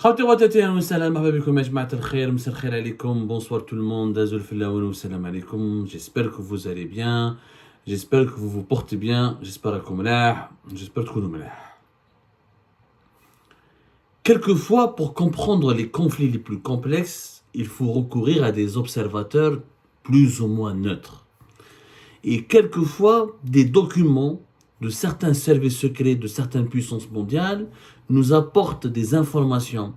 خوتي وخواتاتي اهلا وسهلا مرحبا بكم يا جماعة الخير مساء الخير عليكم bonsoir tout le monde azul filaoun wa salam alaikum j'espère que vous allez bien j'espère que vous vous portez bien j'espère que ملاح j'espère تكونوا ملاح. Quelquefois pour comprendre les conflits les plus complexes il faut recourir à des observateurs plus ou moins neutres et quelquefois des documents de certains services secrets de certaines puissances mondiales nous apportent des informations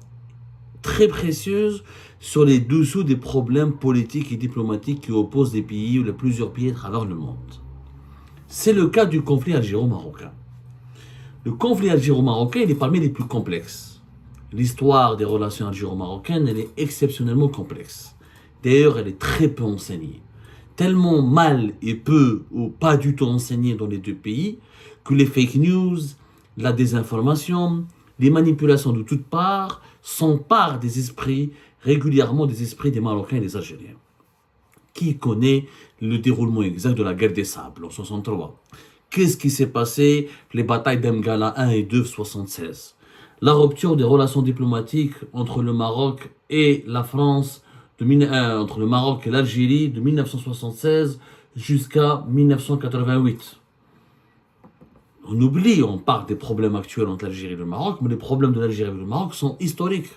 très précieuses sur les dessous des problèmes politiques et diplomatiques qui opposent des pays ou plusieurs pays à travers le monde. C'est le cas du conflit algéro-marocain. Le conflit algéro-marocain il est parmi les plus complexes. L'histoire des relations algéro-marocaines elle est exceptionnellement complexe. D'ailleurs, elle est très peu enseignée. Tellement mal et peu ou pas du tout enseignée dans les deux pays que les fake news, la désinformation, les manipulations de toutes parts s'emparent des esprits, régulièrement des esprits des Marocains et des Algériens. Qui connaît le déroulement exact de la guerre des sables en 63? Qu'est-ce qui s'est passé les batailles d'Emgala 1 et 2 76? La rupture des relations diplomatiques entre le Maroc et la France, entre le Maroc et l'Algérie de 1976 jusqu'à 1988. On oublie, on parle des problèmes actuels entre l'Algérie et le Maroc, mais les problèmes de l'Algérie et le Maroc sont historiques.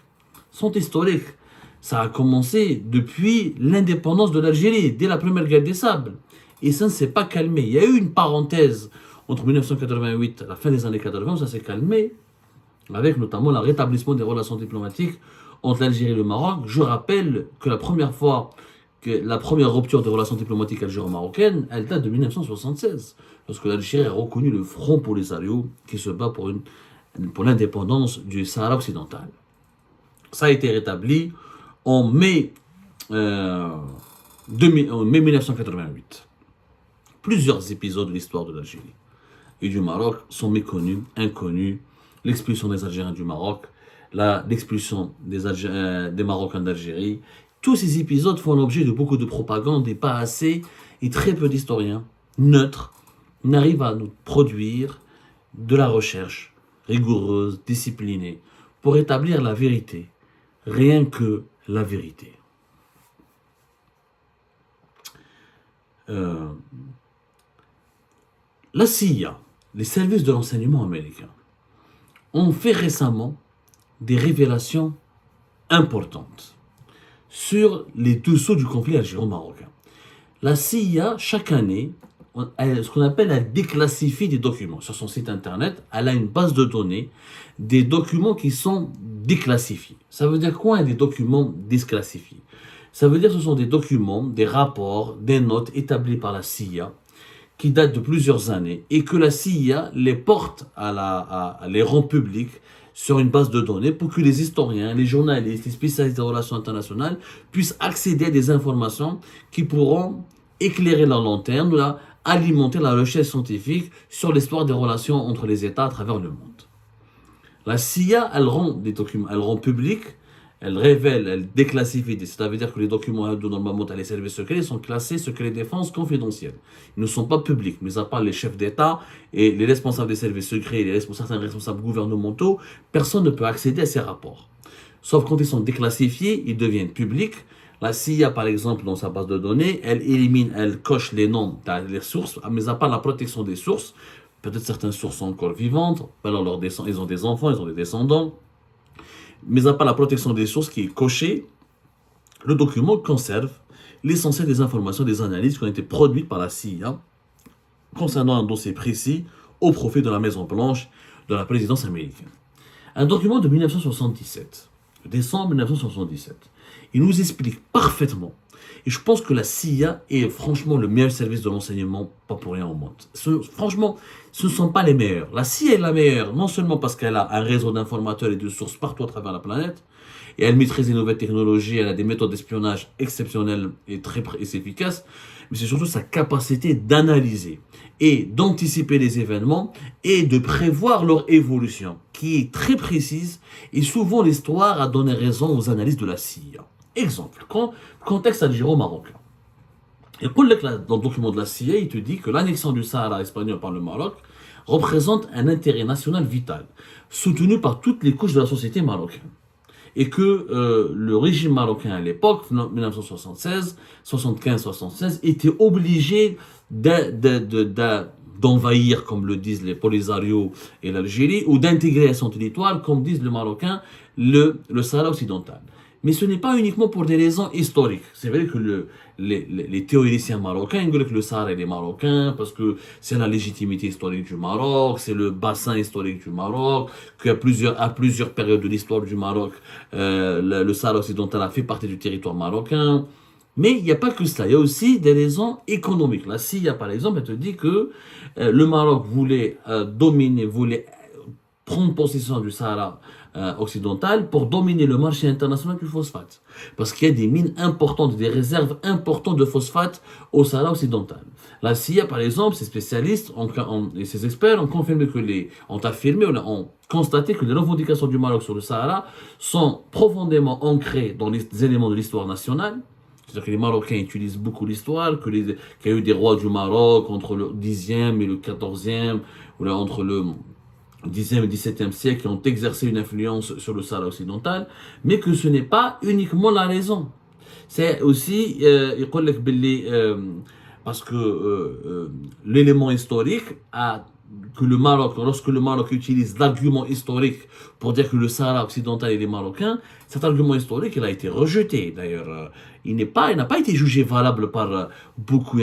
Ça a commencé depuis l'indépendance de l'Algérie, dès la première guerre des sables. Et ça ne s'est pas calmé. Il y a eu une parenthèse entre 1988 et la fin des années 80, où ça s'est calmé, avec notamment le rétablissement des relations diplomatiques entre l'Algérie et le Maroc. Je rappelle que la première rupture des relations diplomatiques algéro-marocaines, elle date de 1976, lorsque l'Algérie a reconnu le Front Polisario qui se bat pour l'indépendance du Sahara occidental. Ça a été rétabli en mai 1988. Plusieurs épisodes de l'histoire de l'Algérie et du Maroc sont méconnus, inconnus. L'expulsion des Algériens du Maroc, l'expulsion des Marocains d'Algérie. Tous ces épisodes font l'objet de beaucoup de propagande et pas assez, et très peu d'historiens neutres n'arrivent à nous produire de la recherche rigoureuse, disciplinée, pour établir la vérité, rien que la vérité. La CIA, les services de renseignement américains, ont fait récemment des révélations importantes sur les dessous du conflit algéro-marocain. La CIA, chaque année, ce qu'on appelle, elle déclassifie des documents. Sur son site internet, elle a une base de données des documents qui sont déclassifiés. Ça veut dire quoi, des documents déclassifiés? Ça veut dire que ce sont des documents, des rapports, des notes établis par la CIA qui datent de plusieurs années et que la CIA les porte les rend publics sur une base de données pour que les historiens, les journalistes, les spécialistes des relations internationales puissent accéder à des informations qui pourront éclairer la lanterne, alimenter la recherche scientifique sur l'histoire des relations entre les États à travers le monde. La CIA, elle rend des documents, elle rend public, elle révèle, elle déclassifie. Ça veut dire que les documents normalement dans les services secrets sont classés secret défense confidentiels. Ils ne sont pas publics, mais à part les chefs d'État et les responsables des services secrets et certains responsables gouvernementaux, personne ne peut accéder à ces rapports. Sauf quand ils sont déclassifiés, ils deviennent publics. La CIA, par exemple, dans sa base de données, elle élimine, elle coche les noms des sources, mais à part la protection des sources, peut-être certaines sources sont encore vivantes, alors ils ont des enfants, ils ont des descendants. Mais à part la protection des sources qui est cochée, le document conserve l'essentiel des informations, des analyses qui ont été produites par la CIA concernant un dossier précis au profit de la Maison-Blanche de la présidence américaine. Un document de 1977, décembre 1977, il nous explique parfaitement, et je pense que la CIA est franchement le meilleur service de renseignement, pas pour rien au monde. Franchement, ce ne sont pas les meilleurs. La CIA est la meilleure, non seulement parce qu'elle a un réseau d'informateurs et de sources partout à travers la planète, et elle maîtrise les nouvelles technologies, elle a des méthodes d'espionnage exceptionnelles et très efficaces, mais c'est surtout sa capacité d'analyser et d'anticiper les événements et de prévoir leur évolution, qui est très précise, et souvent l'histoire a donné raison aux analyses de la CIA. Exemple, contexte algéro-marocain. Et dans le document de la CIA, il te dit que l'annexion du Sahara espagnol par le Maroc représente un intérêt national vital, soutenu par toutes les couches de la société marocaine. et que le régime marocain à l'époque, 1976, 75-76, était obligé d'envahir, comme le disent les Polisario et l'Algérie, ou d'intégrer à son territoire, comme disent les Marocains, le Sahara occidental. Mais ce n'est pas uniquement pour des raisons historiques. C'est vrai que les théoriciens marocains disent que le Sahara est marocain parce que c'est la légitimité historique du Maroc, c'est le bassin historique du Maroc, qu'à plusieurs périodes de l'histoire du Maroc, le Sahara occidental a fait partie du territoire marocain. Mais il n'y a pas que cela, il y a aussi des raisons économiques. La CIA, par exemple, elle te dit que le Maroc voulait voulait prendre possession du Sahara occidental pour dominer le marché international du phosphate. Parce qu'il y a des mines importantes, des réserves importantes de phosphate au Sahara occidental. La CIA, par exemple, ses spécialistes et ses experts ont confirmé ont constaté que les revendications du Maroc sur le Sahara sont profondément ancrées dans les éléments de l'histoire nationale. C'est-à-dire que les Marocains utilisent beaucoup l'histoire, qu'il y a eu des rois du Maroc entre le 10e et le 14e, ou là, entre le 10e et 17e siècle, qui ont exercé une influence sur le Sahara occidental, mais que ce n'est pas uniquement la raison. C'est aussi, parce que l'élément historique que le Maroc, lorsque le Maroc utilise l'argument historique pour dire que le Sahara occidental est marocain, cet argument historique, il a été rejeté. D'ailleurs, il n'a pas été jugé valable par beaucoup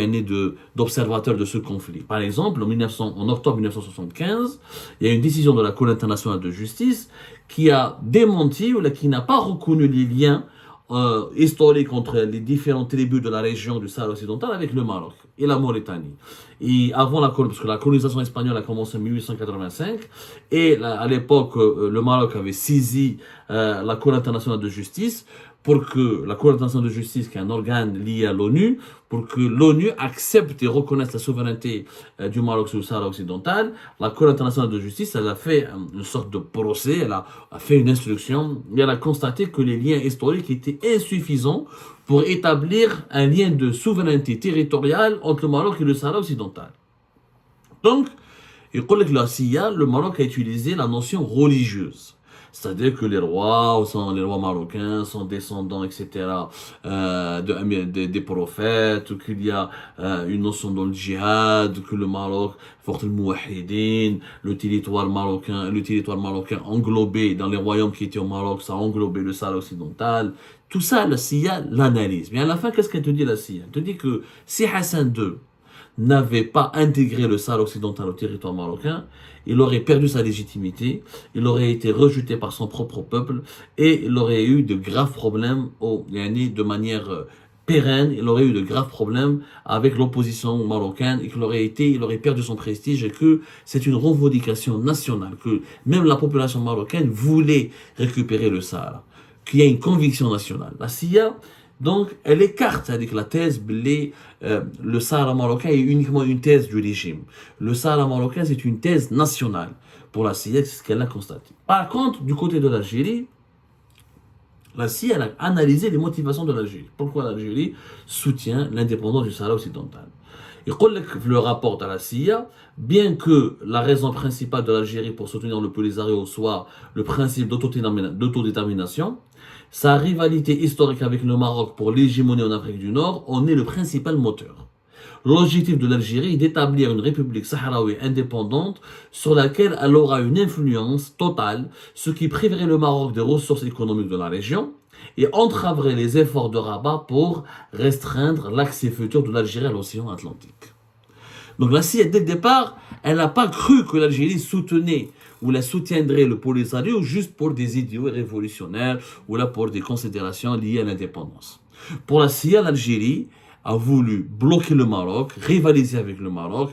d'observateurs de ce conflit. Par exemple, en octobre 1975, il y a une décision de la Cour internationale de justice qui a démenti ou qui n'a pas reconnu les liens historique entre les différentes tribus de la région du Sahara occidental avec le Maroc et la Mauritanie. Et parce que la colonisation espagnole a commencé en 1885, et à l'époque, le Maroc avait saisi la Cour internationale de justice pour que la Cour internationale de justice, qui est un organe lié à l'ONU, pour que l'ONU accepte et reconnaisse la souveraineté du Maroc sur le Sahara occidental. La Cour internationale de justice, elle a fait une sorte de procès, elle a fait une instruction, et elle a constaté que les liens historiques étaient insuffisants pour établir un lien de souveraineté territoriale entre le Maroc et le Sahara occidental. Donc, la CIA, le Maroc a utilisé la notion religieuse. C'est-à-dire que les rois marocains sont descendants, etc., des prophètes, qu'il y a une notion dans le djihad, que le Maroc, le mouahidine, le territoire marocain englobé dans les royaumes qui étaient au Maroc, ça a englobé le Sahara occidental. Tout ça, la CIA l'analyse. Mais à la fin, qu'est-ce qu'elle te dit, la CIA? Elle te dit que si Hassan II n'avait pas intégré le Sahara occidental au territoire marocain, il aurait perdu sa légitimité, il aurait été rejeté par son propre peuple, et il aurait eu de graves problèmes de manière pérenne, il aurait eu de graves problèmes avec l'opposition marocaine, et il aurait perdu son prestige, et que c'est une revendication nationale, que même la population marocaine voulait récupérer le Sahara, qu'il y a une conviction nationale. La CIA, donc, elle écarte avec la thèse le Sahara marocain est uniquement une thèse du régime. Le Sahara marocain, c'est une thèse nationale. Pour la CIA, c'est ce qu'elle a constaté. Par contre, du côté de l'Algérie, la CIA a analysé les motivations de l'Algérie. Pourquoi l'Algérie soutient l'indépendance du Sahara occidental? Et le rapport à la CIA, bien que la raison principale de l'Algérie pour soutenir le Polisario soit le principe d'autodétermination, sa rivalité historique avec le Maroc pour l'hégémonie en Afrique du Nord en est le principal moteur. L'objectif de l'Algérie est d'établir une république sahraoui indépendante sur laquelle elle aura une influence totale, ce qui priverait le Maroc des ressources économiques de la région et entraverait les efforts de Rabat pour restreindre l'accès futur de l'Algérie à l'océan Atlantique. Donc la CIA, dès le départ, elle n'a pas cru que l'Algérie soutenait ou la soutiendrait le Polisario juste pour des idéaux révolutionnaires ou là pour des considérations liées à l'indépendance. Pour la CIA, l'Algérie a voulu bloquer le Maroc, rivaliser avec le Maroc.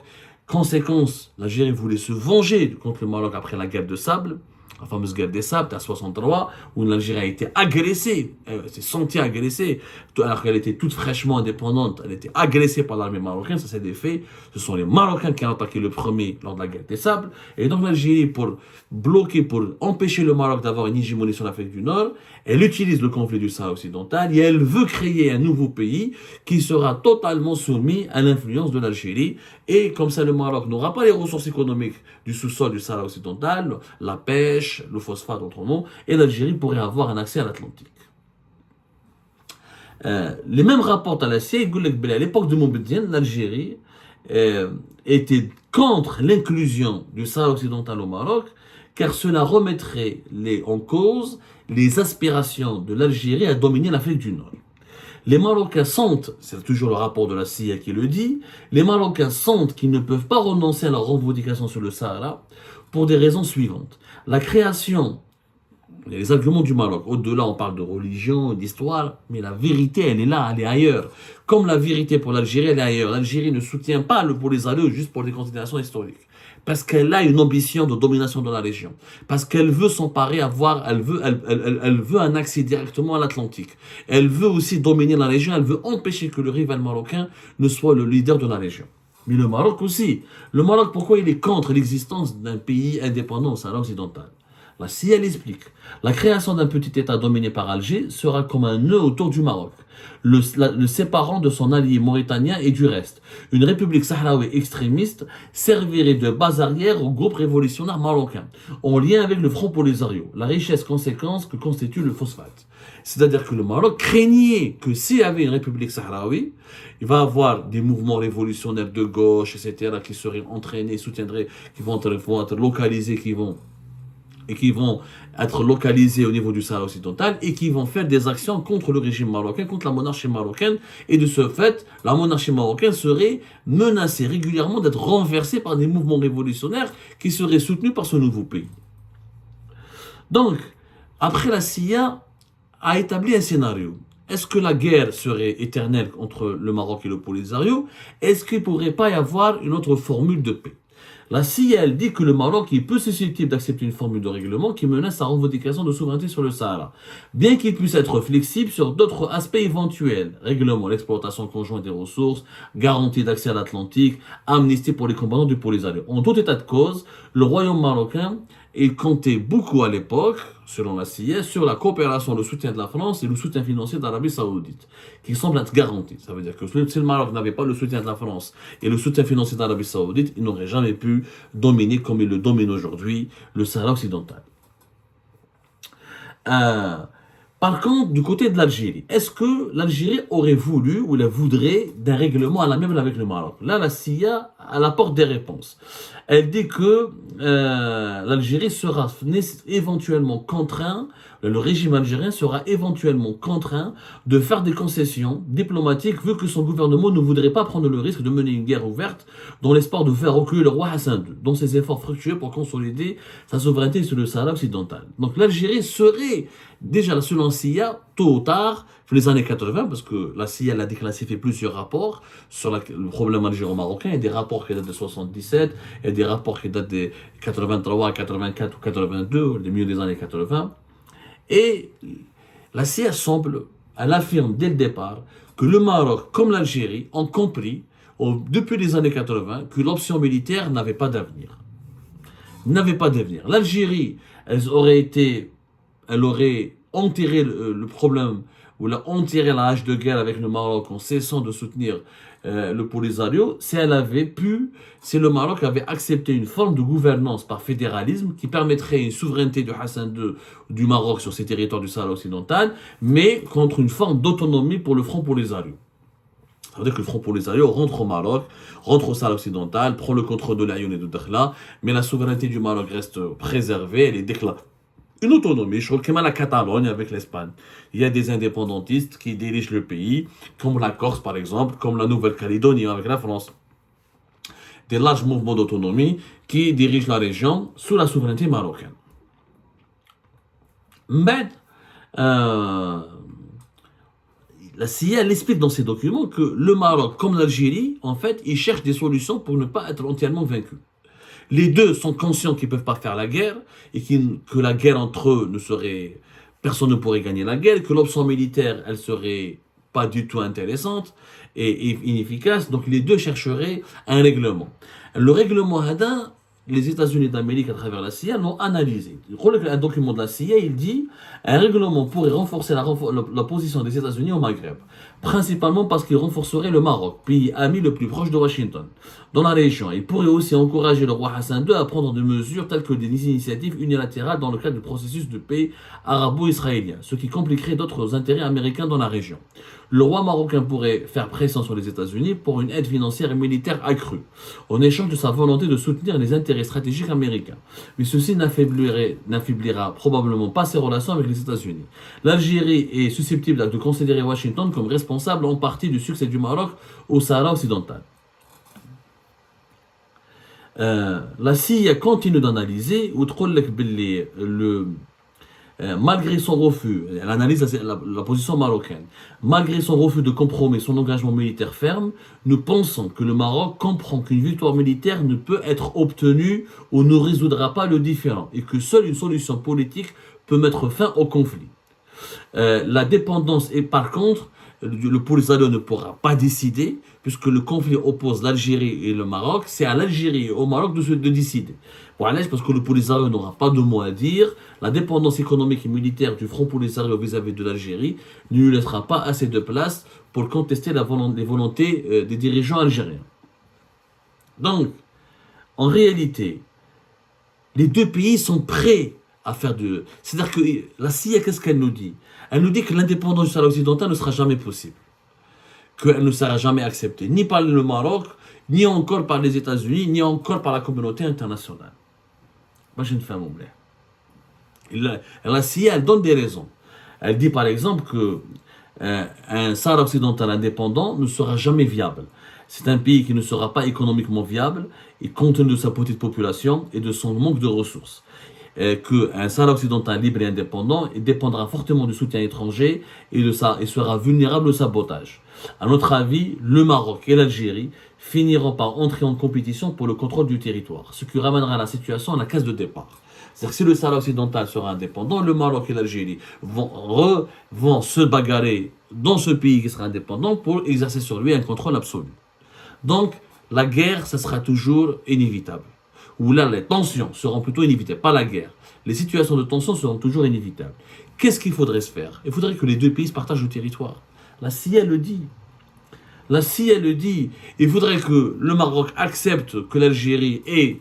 Conséquence, l'Algérie voulait se venger contre le Maroc après la guerre de sable, la fameuse guerre des sables, en 63, où l'Algérie a été agressée, elle s'est sentie agressée, alors qu'elle était toute fraîchement indépendante, elle était agressée par l'armée marocaine, ça c'est des faits. Ce sont les Marocains qui ont attaqué le premier lors de la guerre des sables, et donc l'Algérie, pour empêcher le Maroc d'avoir une hégémonie sur l'Afrique du Nord, elle utilise le conflit du Sahara occidental, et elle veut créer un nouveau pays qui sera totalement soumis à l'influence de l'Algérie, et comme ça le Maroc n'aura pas les ressources économiques du sous-sol du Sahara occidental, la pêche, pêche le phosphate autrement, et l'Algérie pourrait avoir un accès à l'Atlantique. Les mêmes rapports à la CIA, à l'époque de Moubedien, l'Algérie était contre l'inclusion du Sahara occidental au Maroc, car cela remettrait en cause les aspirations de l'Algérie à dominer l'Afrique du Nord. Les Marocains sentent, c'est toujours le rapport de la CIA qui le dit, les Marocains sentent qu'ils ne peuvent pas renoncer à leur revendication sur le Sahara pour des raisons suivantes. La création, les arguments du Maroc, au-delà on parle de religion, d'histoire, mais la vérité elle est là, elle est ailleurs. Comme la vérité pour l'Algérie, elle est ailleurs. L'Algérie ne soutient pas le Polisario juste pour des considérations historiques. Parce qu'elle a une ambition de domination de la région. Parce qu'elle veut s'emparer, elle veut un accès directement à l'Atlantique. Elle veut aussi dominer la région, elle veut empêcher que le rival marocain ne soit le leader de la région. Mais le Maroc aussi. Le Maroc, pourquoi il est contre l'existence d'un pays indépendant au Sahara occidental? La CIA l'explique. La création d'un petit État dominé par Alger sera comme un nœud autour du Maroc, le séparant de son allié mauritanien et du reste. Une république sahraoui extrémiste servirait de base arrière au groupe révolutionnaire marocain, en lien avec le Front Polisario, la richesse conséquence que constitue le phosphate. C'est-à-dire que le Maroc craignait que s'il y avait une république sahraoui, il va y avoir des mouvements révolutionnaires de gauche, etc., qui seraient entraînés, soutiendraient, qui vont être localisés, qui vont être localisés au niveau du Sahara occidental et qui vont faire des actions contre le régime marocain, contre la monarchie marocaine. Et de ce fait, la monarchie marocaine serait menacée régulièrement d'être renversée par des mouvements révolutionnaires qui seraient soutenus par ce nouveau pays. Donc, après la CIA a établi un scénario. Est-ce que la guerre serait éternelle entre le Maroc et le Polisario? Est-ce qu'il ne pourrait pas y avoir une autre formule de paix? La CIA, elle dit que le Maroc est peu susceptible d'accepter une formule de règlement qui menace sa revendication de souveraineté sur le Sahara, bien qu'il puisse être flexible sur d'autres aspects éventuels. Règlement, l'exploitation conjointe des ressources, garantie d'accès à l'Atlantique, amnistie pour les combattants du Polisario. En tout état de cause, le royaume marocain comptait beaucoup à l'époque, selon la CIA, sur la coopération, le soutien de la France et le soutien financier d'Arabie Saoudite, qui semble être garanti. Ça veut dire que si le Maroc n'avait pas le soutien de la France et le soutien financier d'Arabie Saoudite, il n'aurait jamais pu dominer comme il le domine aujourd'hui le Sahara occidental. Par contre, du côté de l'Algérie, est-ce que l'Algérie aurait voulu ou la voudrait d'un règlement à la même avec le Maroc? Là, la CIA elle apporte des réponses. Elle dit que l'Algérie sera éventuellement contraint, le régime algérien sera éventuellement contraint de faire des concessions diplomatiques vu que son gouvernement ne voudrait pas prendre le risque de mener une guerre ouverte dans l'espoir de faire reculer le roi Hassan II, dans ses efforts fructueux pour consolider sa souveraineté sur le Sahara occidental. Donc l'Algérie serait déjà selon la CIA, tôt ou tard, dans les années 80, parce que la CIA a déclassifié plusieurs rapports sur le problème algéro-marocain, il y a des rapports qui datent de 77, il y a des rapports qui datent de 83, 84 ou 82, le milieu des années 80. Et la CIA semble, elle affirme dès le départ que le Maroc, comme l'Algérie, ont compris, depuis les années 80, que l'option militaire n'avait pas d'avenir. N'avait pas d'avenir. L'Algérie, elle aurait enterré le problème, ou enterré la hache de guerre avec le Maroc en cessant de soutenir le Polisario, si le Maroc avait accepté une forme de gouvernance par fédéralisme qui permettrait une souveraineté de Hassan II du Maroc sur ses territoires du Sahara occidental, mais contre une forme d'autonomie pour le Front Polisario. Ça veut dire que le Front Polisario rentre au Maroc, rentre au Sahara occidental, prend le contrôle de l'Aïon et de Dakhla, mais la souveraineté du Maroc reste préservée, elle est déclarée. Une autonomie, je crois, comme à la Catalogne avec l'Espagne. Il y a des indépendantistes qui dirigent le pays, comme la Corse par exemple, comme la Nouvelle-Calédonie avec la France. Des larges mouvements d'autonomie qui dirigent la région sous la souveraineté marocaine. Mais, la CIA explique dans ses documents que le Maroc, comme l'Algérie, en fait, ils cherchent des solutions pour ne pas être entièrement vaincus. Les deux sont conscients qu'ils ne peuvent pas faire la guerre et que la guerre entre eux personne ne pourrait gagner la guerre, que l'option militaire, elle serait pas du tout intéressante et inefficace. Donc les deux chercheraient un règlement. Le règlement Hadin, les États-Unis d'Amérique à travers la CIA l'ont analysé. Un document de la CIA, il dit un règlement pourrait renforcer la position des États-Unis au Maghreb, principalement parce qu'il renforcerait le Maroc, pays ami le plus proche de Washington, dans la région. Il pourrait aussi encourager le roi Hassan II à prendre des mesures telles que des initiatives unilatérales dans le cadre du processus de paix arabo-israélien, ce qui compliquerait d'autres intérêts américains dans la région. Le roi marocain pourrait faire pression sur les États-Unis pour une aide financière et militaire accrue, en échange de sa volonté de soutenir les intérêts stratégiques américains. Mais ceci n'affaiblira probablement pas ses relations avec les États-Unis. L'Algérie est susceptible de considérer Washington comme responsable en partie du succès du Maroc au Sahara occidental. La CIA continue d'analyser malgré son refus, elle analyse la position marocaine, malgré son refus de compromis, son engagement militaire ferme, nous pensons que le Maroc comprend qu'une victoire militaire ne peut être obtenue ou ne résoudra pas le différend et que seule une solution politique peut mettre fin au conflit. La dépendance est par contre, le Polisario ne pourra pas décider, puisque le conflit oppose l'Algérie et le Maroc, c'est à l'Algérie et au Maroc de décider. Voilà, parce que le Polisario n'aura pas de mot à dire, la dépendance économique et militaire du Front Polisario vis-à-vis de l'Algérie ne lui laissera pas assez de place pour contester les volontés des dirigeants algériens. Donc, en réalité, les deux pays sont prêts à faire de... C'est-à-dire que la CIA, qu'est-ce qu'elle nous dit? Elle nous dit que l'indépendance du Sahara occidental ne sera jamais possible. Qu'elle ne sera jamais acceptée, ni par le Maroc, ni encore par les États-Unis, ni encore par la communauté internationale. Moi, j'ai une femme au la CIA, elle donne des raisons. Elle dit par exemple que un Sahara occidental indépendant ne sera jamais viable. C'est un pays qui ne sera pas économiquement viable, et compte tenu de sa petite population et de son manque de ressources. Qu'un Sahara occidental libre et indépendant dépendra fortement du soutien étranger et sera vulnérable au sabotage. À notre avis, le Maroc et l'Algérie finiront par entrer en compétition pour le contrôle du territoire, ce qui ramènera la situation à la case de départ. C'est-à-dire que si le Sahara occidental sera indépendant, le Maroc et l'Algérie vont se bagarrer dans ce pays qui sera indépendant pour exercer sur lui un contrôle absolu. Donc, la guerre, ça sera toujours inévitable. Ou là, les tensions seront plutôt inévitables, pas la guerre. Les situations de tension seront toujours inévitables. Qu'est-ce qu'il faudrait se faire? Il faudrait que les deux pays se partagent le territoire. La CIA le dit. La CIA le dit. Il faudrait que le Maroc accepte que l'Algérie ait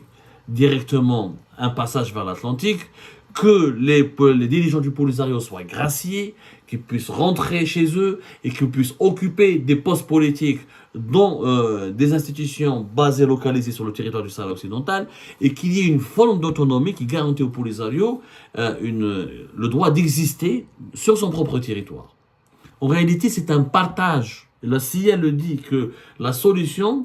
directement un passage vers l'Atlantique, que les dirigeants du Polisario soient graciés, qu'ils puissent rentrer chez eux et qu'ils puissent occuper des postes politiques dans des institutions basées, localisées sur le territoire du Sahara occidental, et qu'il y ait une forme d'autonomie qui garantit au Polisario le droit d'exister sur son propre territoire. En réalité, c'est un partage. La CIA le dit que la solution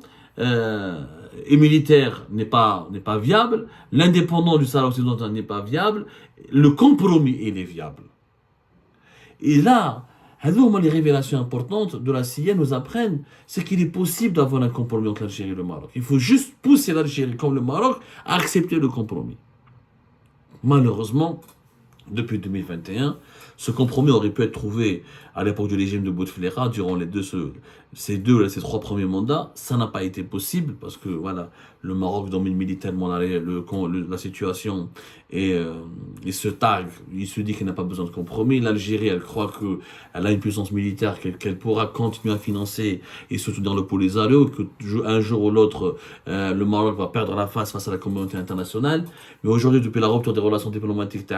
militaire n'est pas viable, l'indépendance du Sahara occidental n'est pas viable, le compromis il est viable. Et là, les révélations importantes de la CIA nous apprennent, c'est qu'il est possible d'avoir un compromis entre l'Algérie et le Maroc. Il faut juste pousser l'Algérie comme le Maroc à accepter le compromis. Malheureusement, depuis 2021, ce compromis aurait pu être trouvé à l'époque du régime de Bouteflika durant ces trois premiers mandats. Ça n'a pas été possible parce que voilà, le Maroc domine militairement la situation et il se targue, il se dit qu'il n'a pas besoin de compromis. L'Algérie, elle croit qu'elle a une puissance militaire qu'elle pourra continuer à financer et soutenir le Polisario, que un jour ou l'autre, le Maroc va perdre la face à la communauté internationale. Mais aujourd'hui, depuis la rupture des relations diplomatiques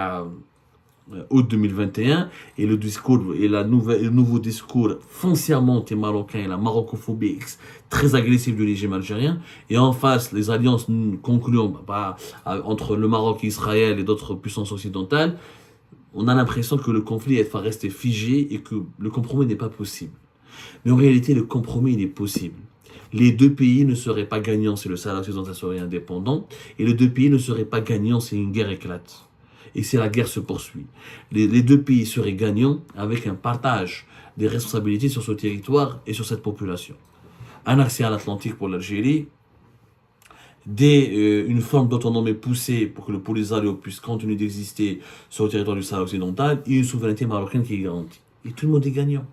août 2021 et le nouveau discours foncièrement anti-marocain et la marocophobie très agressive du régime algérien, et en face les alliances conclues entre le Maroc et Israël et d'autres puissances occidentales, on a l'impression que le conflit va rester figé et que le compromis n'est pas possible. Mais en réalité, le compromis il est possible. Les deux pays ne seraient pas gagnants si le Sahara occidental serait indépendant, et les deux pays ne seraient pas gagnants si une guerre éclate. Et si la guerre se poursuit, les deux pays seraient gagnants avec un partage des responsabilités sur ce territoire et sur cette population. Un accès à l'Atlantique pour l'Algérie, une forme d'autonomie poussée pour que le Polisario puisse continuer d'exister sur le territoire du Sahara occidental, et une souveraineté marocaine qui est garantie. Et tout le monde est gagnant.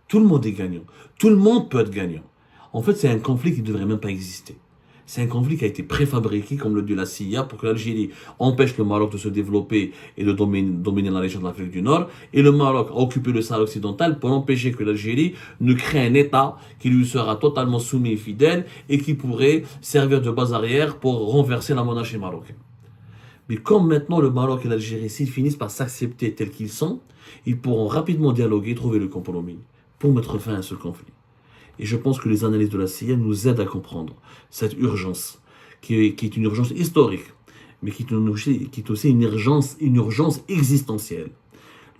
Tout le monde est gagnant. Tout le monde peut être gagnant. En fait, c'est un conflit qui ne devrait même pas exister. C'est un conflit qui a été préfabriqué, comme le dit la CIA, pour que l'Algérie empêche le Maroc de se développer et de dominer la région de l'Afrique du Nord. Et le Maroc a occupé le Sahara occidental pour empêcher que l'Algérie ne crée un État qui lui sera totalement soumis et fidèle et qui pourrait servir de base arrière pour renverser la monarchie marocaine. Mais comme maintenant le Maroc et l'Algérie, s'ils finissent par s'accepter tels qu'ils sont, ils pourront rapidement dialoguer, trouver le compromis pour mettre fin à ce conflit. Et je pense que les analyses de la CIA nous aident à comprendre cette urgence, qui est une urgence historique, mais qui est aussi une urgence existentielle.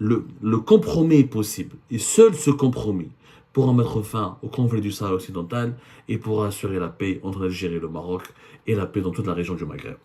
Le compromis est possible, et seul ce compromis pourra mettre fin au conflit du Sahara occidental et pourra assurer la paix entre l'Algérie et le Maroc, et la paix dans toute la région du Maghreb.